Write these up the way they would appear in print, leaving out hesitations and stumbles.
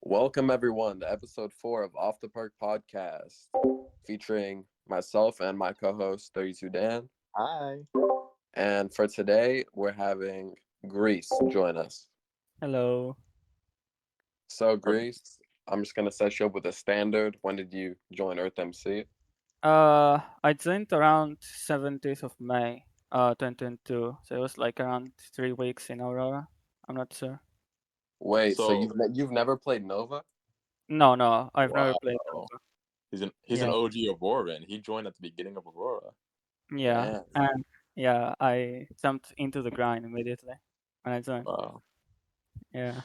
Welcome everyone to episode 4 of Off the Perc podcast, featuring myself and my co-host 32 Dan. Hi. And for today, we're having Gris join us. Hello. So Gris, I'm just gonna set you up with a standard. When did you join Earthmc? I joined around 17th of May, 2022. So it was like around 3 weeks in Aurora. I'm not sure. Wait, so So you've never played Nova? No, I've never wow, played Nova. he's an Yeah, OG Aurora, and he joined at the beginning of Aurora. yeah, Man, and yeah, I jumped into the grind immediately when I joined. Wow. Yeah.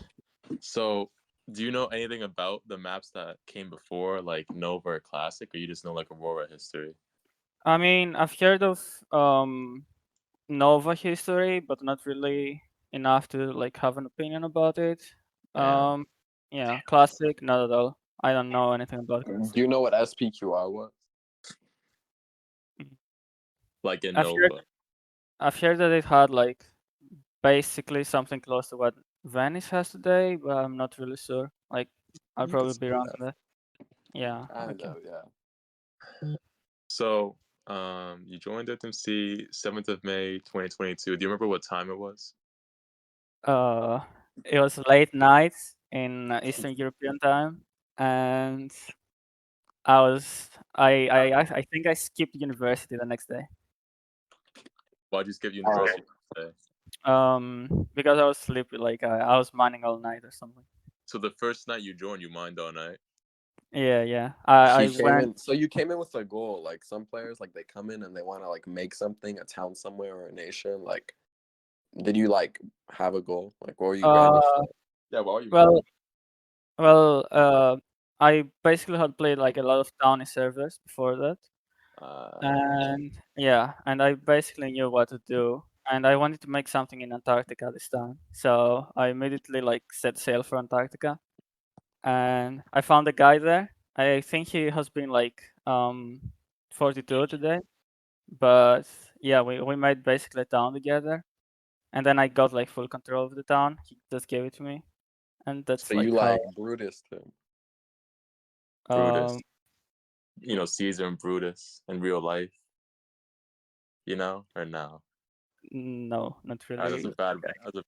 So, do you know anything about the maps that came before, like Nova or Classic, or you just know like Aurora history? I mean, I've heard of Nova history, but not really enough to like have an opinion about it. Damn. Um, yeah, classic, not at all. I don't know anything about do classic. you know what SPQR was? Like in I've heard Nova. I've heard that it had like basically something close to what Venice has today, but I'm not really sure. Like I'll You could probably say be wrong that. on that. Yeah. Kind Okay. of, yeah. So, you joined FMC 7th of May 2022. Do you remember what time it was? Uh, it was late night in Eastern European time, and I think I skipped university the next day. Why'd you skip Oh, university today? Because I was sleepy, like I was mining all night or something. So the first night you joined, you mined all night. Yeah. I He came went. in. So you came in with a goal. Like some players, like they come in and they want to like make something, a town somewhere or a nation. Like, did you like have a goal? Like, what were you grinding Uh, for? Yeah, why were you well, grinding? I basically had played like a lot of towny servers before that. Uh, And yeah, and I basically knew what to do. And I wanted to make something in Antarctica this time. So I immediately like set sail for Antarctica. And I found a guy there. I think he has been like 42 today. But yeah, we made basically a town together. And then I got like full control of the town. He just gave it to me. And that's So you like how like Brutus him. Brutus. um Caesar and Brutus in real life, or no? no, not That's a really.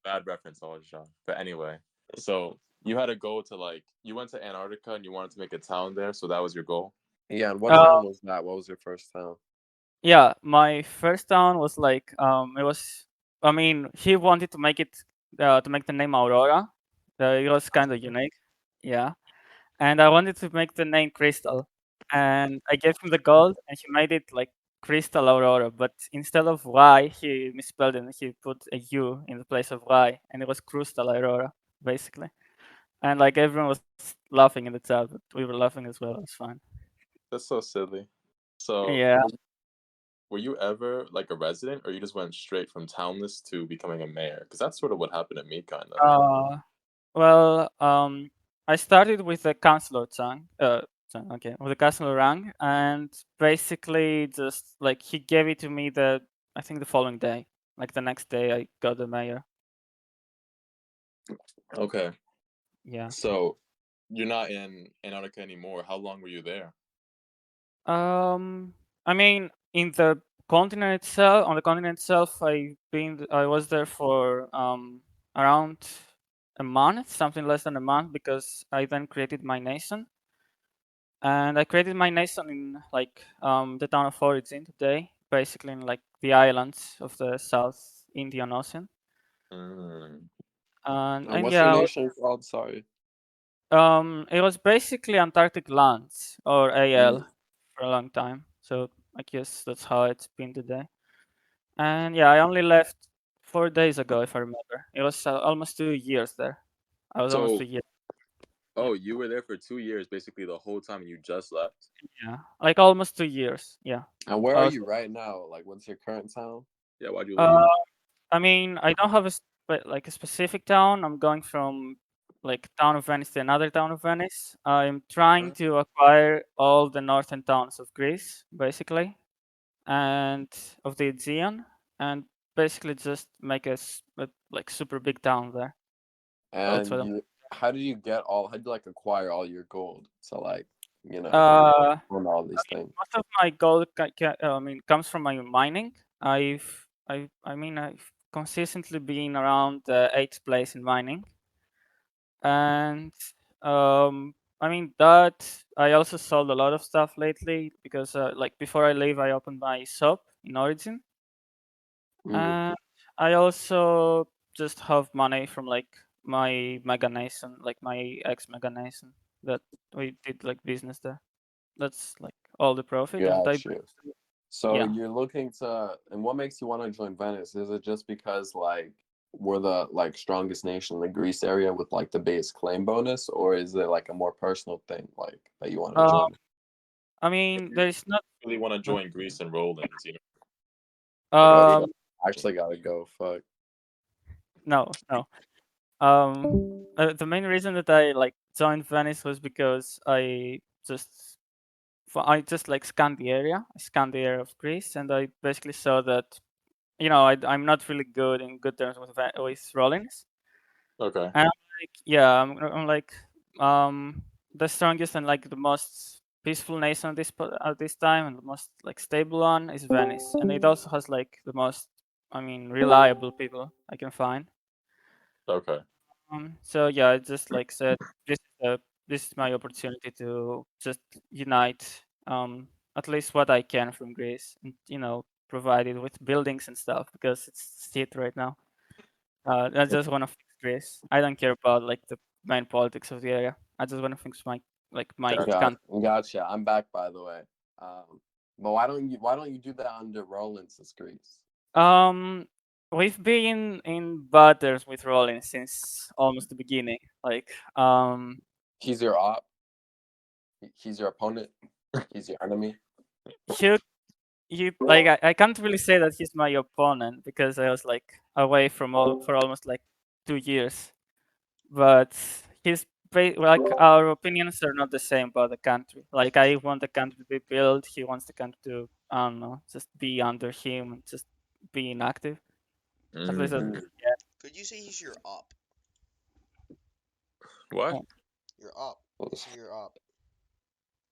bad reference, all John. But anyway, so you had a goal to you went to Antarctica and you wanted to make a town there, so that was your goal. Yeah. And what Uh, town was that? What was your first town? Yeah, my first town was like it was. I mean, he wanted to make it to make the name Aurora. It was kind of unique, yeah. And I wanted to make the name Crystal, and I gave him the gold, and he made it like Crystal Aurora. But instead of Y, he misspelled it. And he put a U in the place of Y, and it was Crystal Aurora, basically. And like everyone was laughing in the chat, but we were laughing as well. It was fun. That's so silly. So Yeah. were you ever like a resident, or you just went straight from townless to becoming a mayor? Because that's sort of what happened to me, kind of. Uh, Well, I started with the counselor okay, with the counselor rank, and basically just like he gave it to me I think the following day, like the next day I got the mayor. Okay, Yeah. so you're not in Antarctica anymore. How long were you there? I mean, in the continent itself, on the continent itself, I was there for around a month, something less than a month, because I then created my nation. And I created my nation in like the town of Origin today, basically in like the islands of the South Indian Ocean. Mm. And And what's your yeah, nation called? Sorry. it was basically Antarctic lands or Mm. AL for a long time. So I guess that's how it's been today. And yeah, I only left 4 days ago, if I remember. It was almost 2 years there. I was almost So, 2 years. oh, you were there for 2 years, basically the whole time, and you just left. Yeah, like almost 2 years. Yeah. And where I are was, you right now? Like, what's your current town? Yeah, why'd you leave? uh, I mean, I don't have like a specific town. I'm going from like town of Venice to another town of Venice. I'm trying to acquire all the northern towns of Greece, basically, and of the Aegean, and basically just make a like super big town there. That's And what I'm. you how did you like acquire all your gold to like, you know, own all these things? Most of my gold comes from my mining. I've consistently been around the 8th place in mining, and that I also sold a lot of stuff lately because like before I leave, I opened my shop in Origin, and I also just have money from like my Mega Nation, like my ex Mega Nation, that we did like business there. That's like all the profit, and I Gotcha. So yeah. you're looking to, and what makes you want to join Venice? Is it just because like we're the like strongest nation in the Greece area with like the biggest claim bonus, or is it like a more personal thing like that you want to Um, join? I If mean, you there's not. really want to join Greece and Rollins, you know. Oh, Um, fuck. I actually gotta go. Fuck. no, no. The main reason that I like joined Venice was because I just like scanned the area. I scanned the area of Greece, and I basically saw that I'm not really good in good terms with Rollins. Okay. And I'm like, yeah, I'm like the strongest and like the most peaceful nation at this time, and the most like stable one is Venice, and it also has like the most, reliable people I can find. Okay. So yeah, I just like said this is my opportunity to just unite at least what I can from Greece, and provide it with buildings and stuff because it's shit right now. I just want to fix Greece. I don't care about like the main politics of the area. I just want to fix my Got, country. gotcha. I'm back, by the way. But why don't you do that under Rollins' Greece? Um, we've been in battles with Rollins since almost the beginning. Like He's your op. He's your opponent. He's your enemy. he you like I can't really say that he's my opponent because I was like away for almost like 2 years. But like our opinions are not the same about the country. Like I want the country to be built. He wants the country to I don't know, just be under him and just be inactive. At least that's Mhm. Could you say he's your op? What? Your op. You say your op.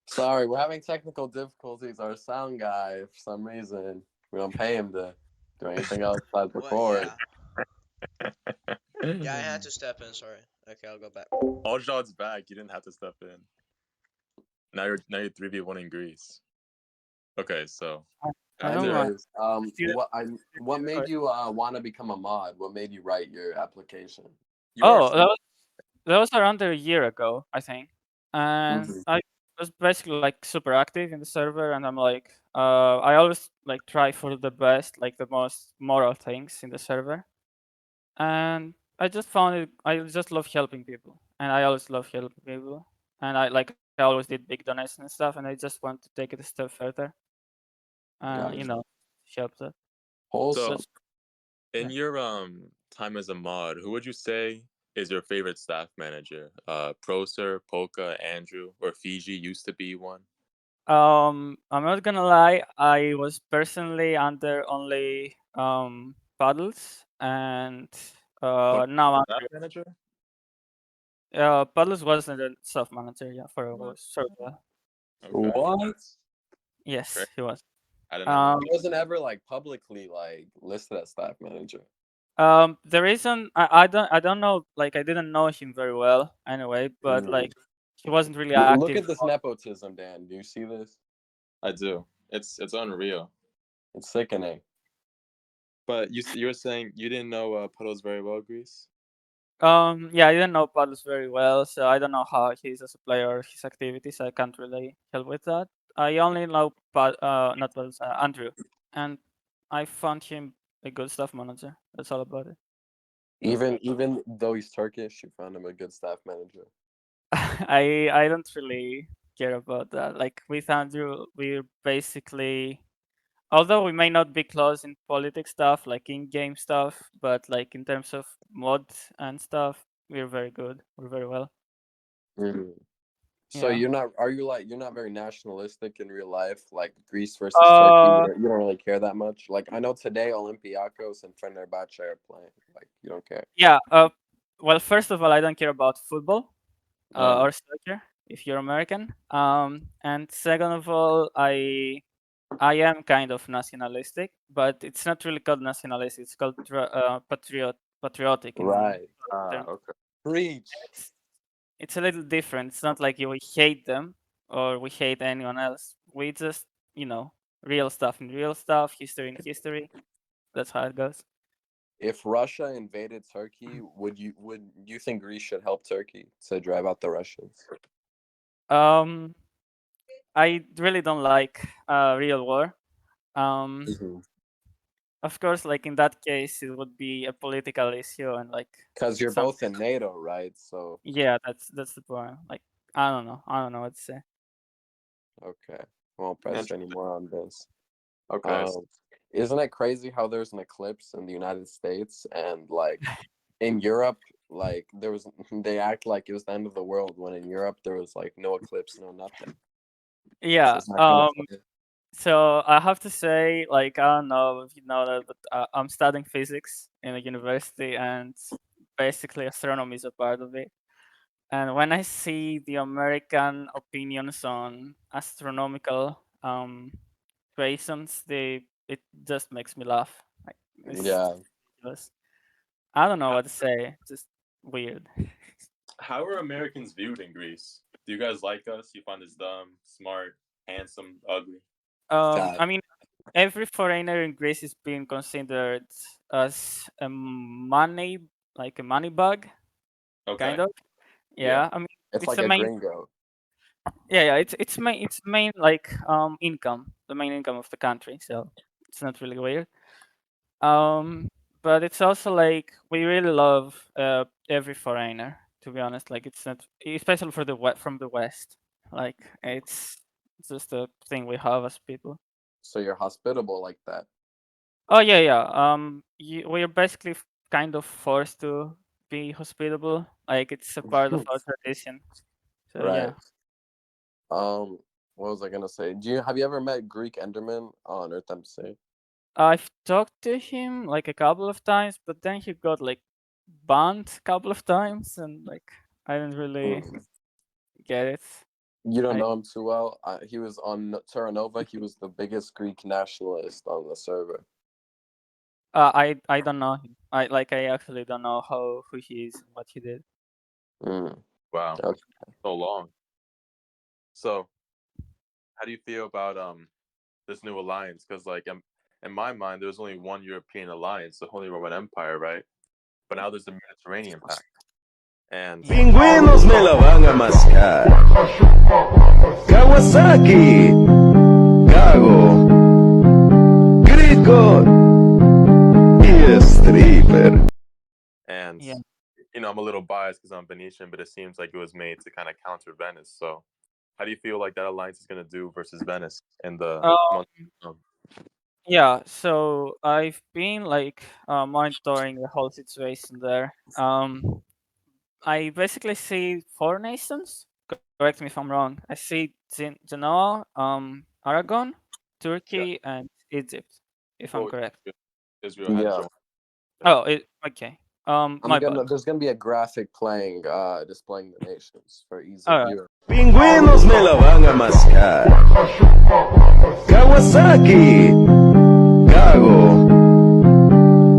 Sorry, we're having technical difficulties. Our sound guy, for some reason, we don't pay him to do anything else besides What? record. Yeah, I had to step in. Sorry. Okay, I'll go back. All shots back. You didn't have to step in. Now you're 3v1 in Greece. Okay, so I don't mind. Anyways, what made you want to become a mod? What made you write your application? you are Oh, that was around a year ago, I think. And Mhm. I was basically like super active in the server, and I'm like, I always like try for the best, like the most moral things in the server. And I just found it. I just love helping people, and I always love helping people. And I always did big donations and stuff, and I just want to take it a step further, and Gotcha. help that. so Wholesome. in your time as a mod, who would you say is your favorite staff manager? Procer, Polka, Andrew, or Fiji used to be one? I'm not gonna lie. I was personally under only Paddles, and What now staff Andrew. manager? Paddles wasn't a soft manager, yeah, for a sort of. Okay, What? Yes, great. he was. I didn't know. Um, He wasn't ever like publicly like listed as staff manager. the reason I don't know, like I didn't know him very well anyway, but like he wasn't really Look active. at this nepotism, Dan. Do you see this? I do. It's unreal. It's sickening. But you were saying you didn't know Puddles very well, Greece? Yeah, I didn't know Paddles very well, so I don't know how he's as a player or his activities. I can't really help with that. I only know not Paddles, Andrew, and I found him a good staff manager. That's all about it. Even though he's Turkish, you found him a good staff manager. I don't really care about that. Like with Andrew, we're basically, although we may not be close in politics stuff, like in game stuff, but like in terms of mods and stuff, we're very good. We're very well. Mhm. So Yeah. you're not very nationalistic in real life, like Greece versus Turkey. Uh, You don't really care that much. Like I know today Olympiacos and Fenerbahce are playing. Like you don't care. yeah. well, first of all, I don't care about football Uh, or soccer if you're American. And second of all, I am kind of nationalistic, but it's not really called nationalistic. It's called patriotic in Right. terms. okay. Preach. It's, it's a little different. It's not like we hate them or we hate anyone else. We just, real stuff in real stuff, history in history. That's how it goes. If Russia invaded Turkey, would you think Greece should help Turkey to drive out the Russians? Um, I really don't like real war. Um, Mhm. of course, like in that case, it would be a political issue and like Because you're some. both in NATO, right? So Yeah, that's the point. Like I don't know. I don't know what to say. okay, I won't press you Interesting. anymore on this. Okay. Isn't it crazy how there's an eclipse in the United States and like in Europe, like there was they act like it was the end of the world when in Europe there was like no eclipse, no nothing. So Yeah. it's not kind of funny. So I have to say, like, I don't know if you know that, but I'm studying physics in a university, and basically astronomy is a part of it. And when I see the American opinions on astronomical creations, it just makes me laugh. Like, it's Yeah. ridiculous. I don't know what to say. Just weird. How are Americans viewed in Greece? Do you guys like us? You find us dumb, smart, handsome, ugly? God. I mean, every foreigner in Greece is being considered as like a money bug, Okay. kind of. Yeah. Yeah, I mean, It's it's like the a main. gringo. Yeah, it's main like income, the main income of the country. So it's not really weird. Um, but it's also like we really love every foreigner. To be honest, like it's not, especially for from the West. Like it's just a thing we have as people. So you're hospitable like that. Oh yeah, yeah. We're basically kind of forced to be hospitable. Like it's a part of our tradition. So Right. yeah, What was I gonna say? Have you ever met Greek Enderman on Earthmc? I've talked to him like a couple of times, but then he got like banned a couple of times, and like I didn't really Mm. get it. You don't I know him too well. He was on Terra Nova. He was the biggest Greek nationalist on the server. I don't know him. I actually don't know who he is and what he did. Mm. Wow. Okay. So long. So, how do you feel about this new alliance? Because like in my mind, there's only one European alliance, the Holy Roman Empire, right? But now there's the Mediterranean Pact, and Pingüinos me la van a mascar. Kawasaki. Gago. Grico. Y stripper. and Yeah. I'm a little biased because I'm Venetian, but it seems like it was made to kind of counter Venice. So, how do you feel like that alliance is going to do versus Venice in the month? Yeah, so I've been like monitoring the whole situation there. I basically see four nations. Correct me if I'm wrong. I see Genoa, Aragon, Yeah. Turkey, and Egypt. If I'm Well, correct. Israel has Yeah. joined. Oh, okay. My bad. There's gonna be a graphic playing displaying the nations for ease All of right. viewing. Pingüinos me la van a mascar. Kawasaki. Gago.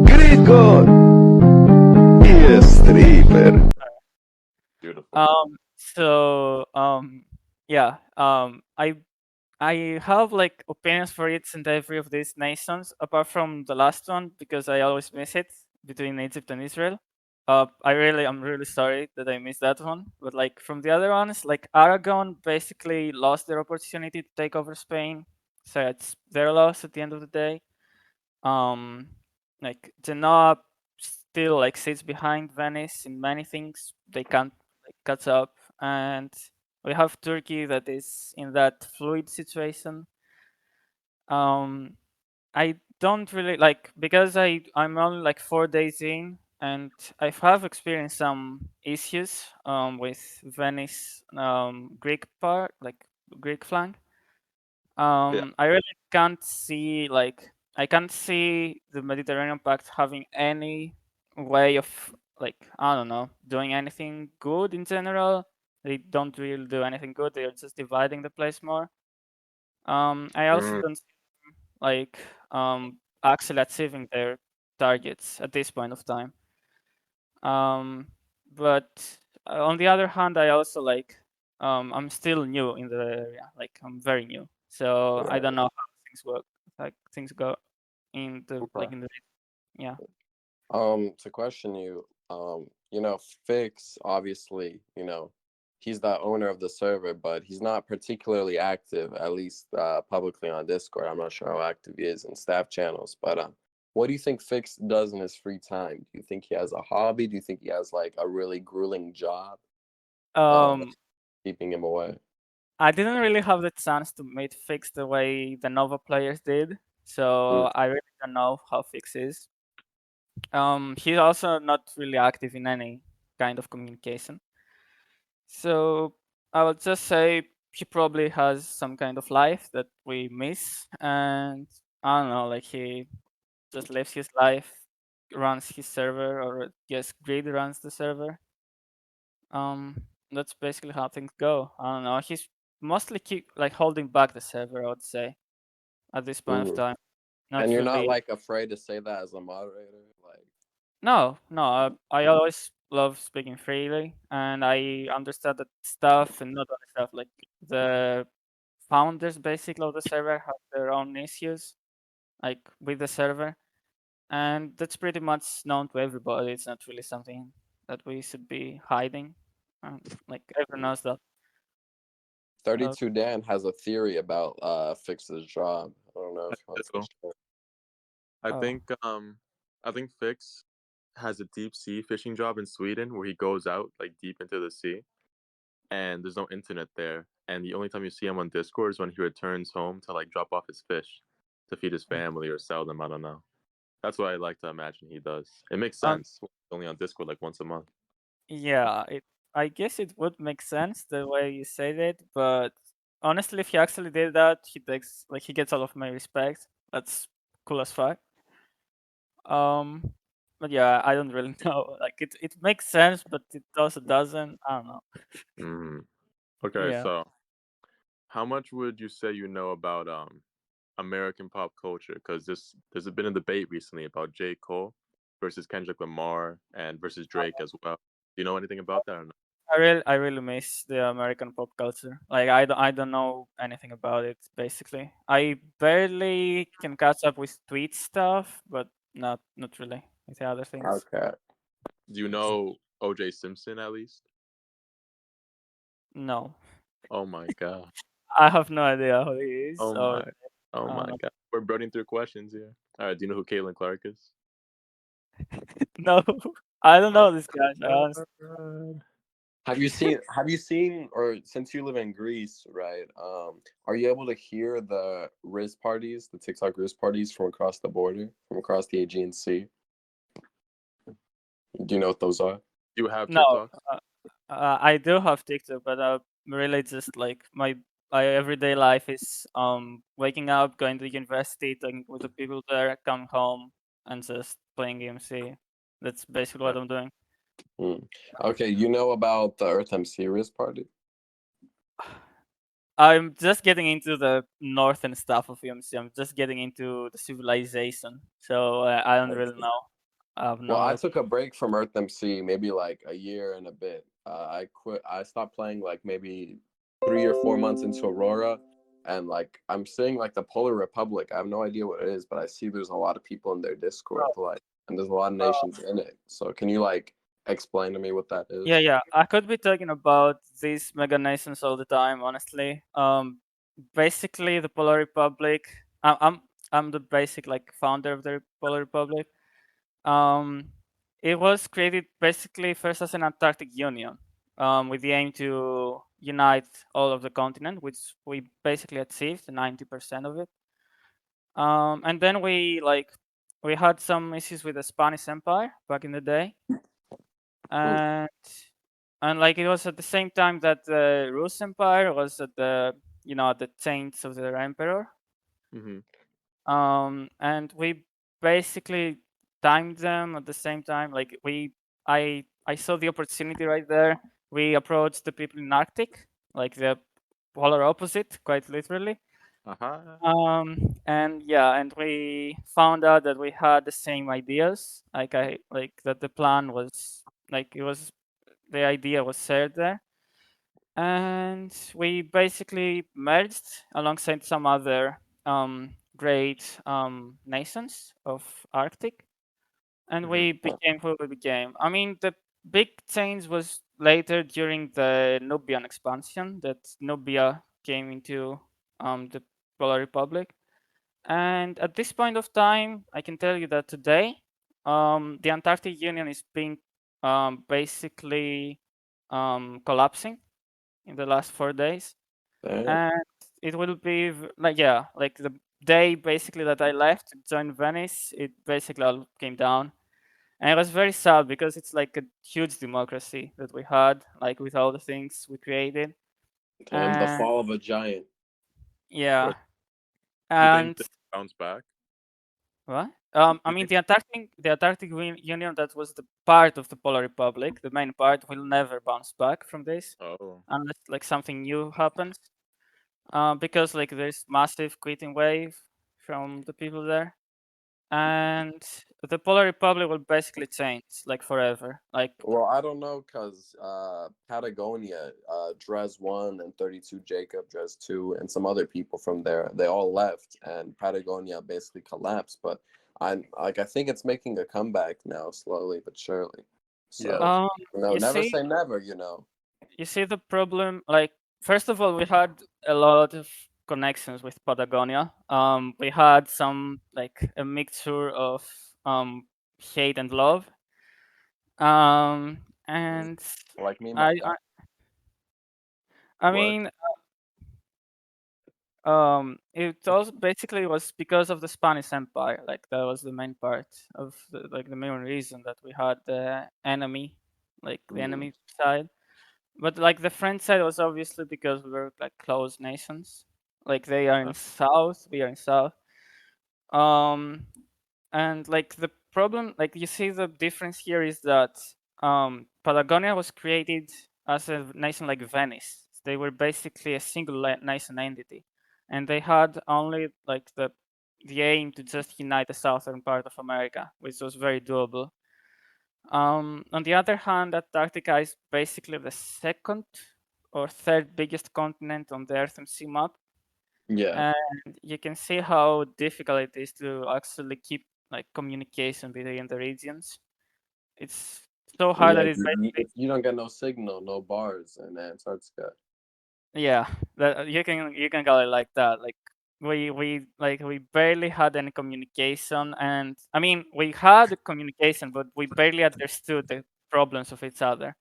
Grico. Y stripper. Beautiful. Yeah. I have like opinions for each and every of these nations, apart from the last one because I always miss it between Egypt and Israel. I'm really sorry that I missed that one. But like from the other ones, like Aragon basically lost their opportunity to take over Spain, so it's their loss at the end of the day. Um, like Genoa still like sits behind Venice in many things. They can't like catch up, and we have Turkey that is in that fluid situation. I don't really like because I'm only like 4 days in, and I have experienced some issues with Venice Greek part, like Greek flank. Yeah. I really can't see like I can't see the Mediterranean Pact having any way like, I don't know, doing anything good in general. They don't really do anything good. They're just dividing the place more. I also Mm. don't see them, like actually achieving their targets at this point of time. But on the other hand, I also like I'm still new in the area. Like I'm very new, so I don't know how things work. Like things go in the Okay. yeah. To question you, you know, Fix, obviously, you know, he's the owner of the server, but he's not particularly active, at least publicly on Discord. I'm not sure how active he is in staff channels, but what do you think Fix does in his free time? Do you think he has a hobby? Do you think he has like a really grueling job Um, keeping him away? I didn't really have the chance to meet Fix the way the Nova players did, so I really don't know how Fix is. He's also not really active in any kind of communication. So I would just say he probably has some kind of life that we miss, and I don't know, like he just lives his life, runs his server, or yes, Grid runs the server. That's basically how things go. I don't know. He's mostly keep like holding back the server, I would say, at this point of Mhm. time. Not And you're not really. like afraid to say that as a moderator, like. No, no. I always love speaking freely, and I understand that stuff, and not only stuff, like the founders basically of the server have their own issues, like with the server, and that's pretty much known to everybody. It's not really something that we should be hiding. Like everyone knows that. 32 Dan has a theory about Fix's job. I don't know if he wants to So, share. I Oh. think Fix has a deep sea fishing job in Sweden where he goes out like deep into the sea and there's no internet there. And the only time you see him on Discord is when he returns home to like drop off his fish to feed his family or sell them. I don't know. That's what I like to imagine he does. It makes Um, sense. He's only on Discord like once a month. yeah, I guess it would make sense the way you said it, but honestly, if he actually did that, he gets all of my respect. That's cool as fuck. Um, but yeah, I don't really know. Like it makes sense, but it also doesn't. I don't know. Mm. Okay, Yeah. so how much would you say you know about American pop culture? Because there's been a debate recently about J. Cole versus Kendrick Lamar and versus Drake as well. Do you know anything about that or not? I really miss the American pop culture. Like I don't know anything about it basically. I barely can catch up with tweet stuff, but not really with the other things. Okay. Do you know O.J. Simpson at least? No. Oh my god. I have no idea who he is. Oh So my. Oh I my don't know. god. We're burning through questions here. All right. Do you know who Caitlin Clark is? No, I don't Oh know this guy. my god. Have you seen or since you live in Greece, right? Are you able to hear the Riz parties, the TikTok Riz parties from across the border, from across the Aegean Sea? Do you know what those are? Do you have No, TikTok? I do have TikTok, but really just like my everyday life is waking up, going to university, talking with the people there, come home, and just playing EMC. That's basically what I'm doing. Okay, you know about the Earthmc Riz party? I'm just getting into the northern stuff of EMC. I'm just getting into the civilization, so I don't really know. I have no Well, I idea. took a break from Earthmc maybe like a year and a bit. I quit. I stopped playing like maybe 3 or 4 months into Aurora, and like I'm seeing like the Polar Republic. I have no idea what it is, but I see there's a lot of people in their Discord, like, and there's a lot of nations in it. So can you like explain to me what that is? Yeah. I could be talking about these mega nations all the time, honestly. Basically, the Polar Republic. I'm the basic like founder of the Polar Republic. Um, it was created basically first as an Antarctic Union, with the aim to unite all of the continent, which we basically achieved 90% of it. And then we had some issues with the Spanish Empire back in the day, and like it was at the same time that the Rus Empire was at the at the chains of their emperor. Mm-hmm. And we basically timed them at the same time. Like I saw the opportunity right there. We approached the people in Arctic, like the polar opposite, quite literally. Uh-huh. And yeah, and we found out that we had the same ideas. Like that the plan was like the idea was shared there, and we basically merged alongside some other great nations of Arctic, and Mhm. we became who we became. I mean, the big change was later during the Nubian expansion that Nubia came into the Polar Republic. And at this point of time, I can tell you that today, the Antarctic Union is being basically collapsing in the last 4 days, Damn. and it will be like like the day basically that I left to join Venice, it basically all came down, and it was very sad because it's like a huge democracy that we had, like with all the things we created, Damn, the and fall of a giant. yeah, Do you think and they bounce back? what? Do I you mean, think- the Antarctic Union that was the part of the Polar Republic, the main part, will never bounce back from this Oh. unless like something new happens. Because like there's massive quitting wave from the people there, and the Polar Republic will basically change like forever. Like Well, I don't know because Patagonia, Dres 1 and 32 Jacob, Dres 2, and some other people from there, they all left, and Patagonia basically collapsed. But I think it's making a comeback now, slowly but surely. So, Yeah. you never see, say never. you see the problem. Like first of all, we had a lot of connections with Patagonia. We had some like a mixture of hate and love. And Like me, I, myself. I What? mean, it also basically was because of the Spanish Empire. Like that was the main part of the main reason that we had the enemy, like the Mhm. enemy side. But like the French side was obviously because we were like close nations. Like they are in south, we are in south. Um, and like the problem, like you see the difference here is that Patagonia was created as a nation like Venice. They were basically a single nation entity, and they had only like the aim to just unite the southern part of America, which was very doable. On the other hand, Antarctica is basically the second or third biggest continent on the Earthmc map, Yeah. and you can see how difficult it is to actually keep like communication between the regions. It's so hard Yeah, that it's basically you don't get no signal, no bars in Antarctica. yeah, that you can call it like that. Like we barely had any communication, and I mean we had communication, but we barely understood the problems of each other.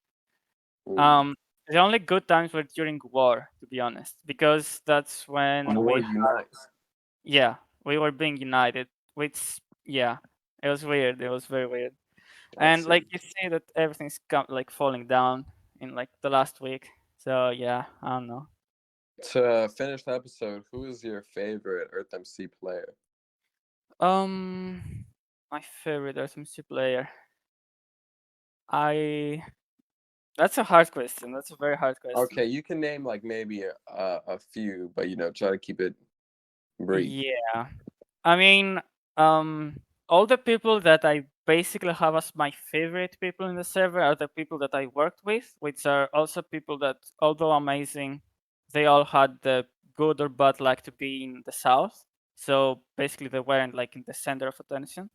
Mm. The only good times were during war, to be honest, because that's when War unites. yeah, we were being united, which yeah, it was weird. It was very weird. I And see. like you see that everything's like falling down in like the last week. So yeah, I don't know. To finish the episode, who is your favorite Earthmc player? My favorite Earthmc player. I That's a hard question. That's a very hard question. Okay, you can name like maybe a few, but try to keep it brief. Yeah. I mean, all the people that I basically have as my favorite people in the server are the people that I worked with, which are also people that, although amazing, they all had the good or bad luck to be in the south. So basically, they weren't like in the center of attention.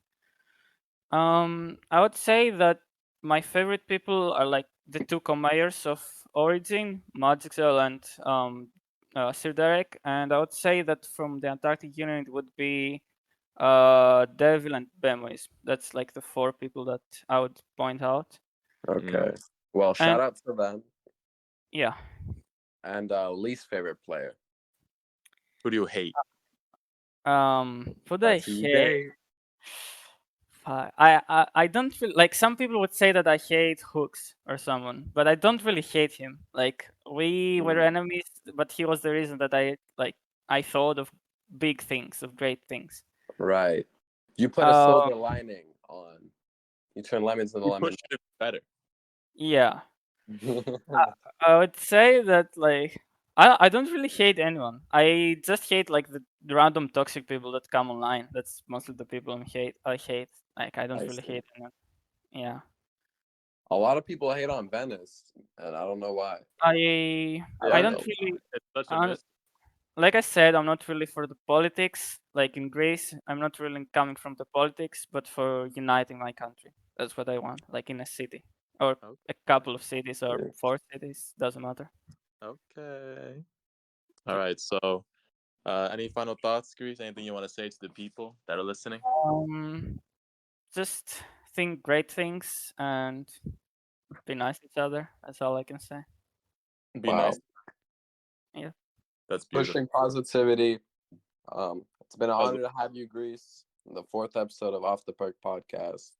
I would say that my favorite people are like the two conmayors of Origin, Magixel and Sir Derek, and I would say that from the Antarctic Union it would be Devil and Bemois. That's like the four people that I would point out. Okay. Well, shout And out to them. yeah, And least favorite player. Who do you hate? for the I see you hate, hate. I don't feel like some people would say that I hate Hooks or someone, but I don't really hate him. Like we were enemies, but he was the reason that I thought of big things, of great things. Right. You put a silver lining on You turn lemons into You lemon. push it better. Yeah, I would say that like I don't really hate anyone. I just hate like the random toxic people that come online. That's mostly the people I hate. Like I don't I really see. hate anyone. Yeah. A lot of people hate on Venice, and I don't know why. I Yeah, don't though. really It's such a I miss. like I said, I'm not really for the politics. Like in Greece, I'm not really coming from the politics, but for uniting my country. That's what I want. Like in a city or Okay. a couple of cities or Yeah. 4 cities, doesn't matter. Okay. All right. So, any final thoughts, Gris? Anything you want to say to the people that are listening? Just think great things and be nice to each other. That's all I can say. Be Wow. nice. Yeah. That's beautiful. Pushing positivity. It's been an Well, honor to have you, Greece. The 4th episode of Off the Perk podcast.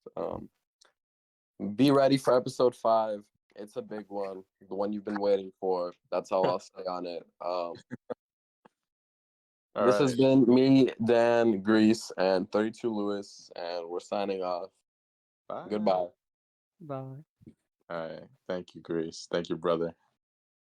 Be ready for episode 5. It's a big one, the one you've been waiting for. That's all I'll say on it. All This has right. been me, Dan, Greece, and 32 Lewis, and we're signing off. Bye. Goodbye. Bye. All right. Thank you, Gris. Thank you, brother.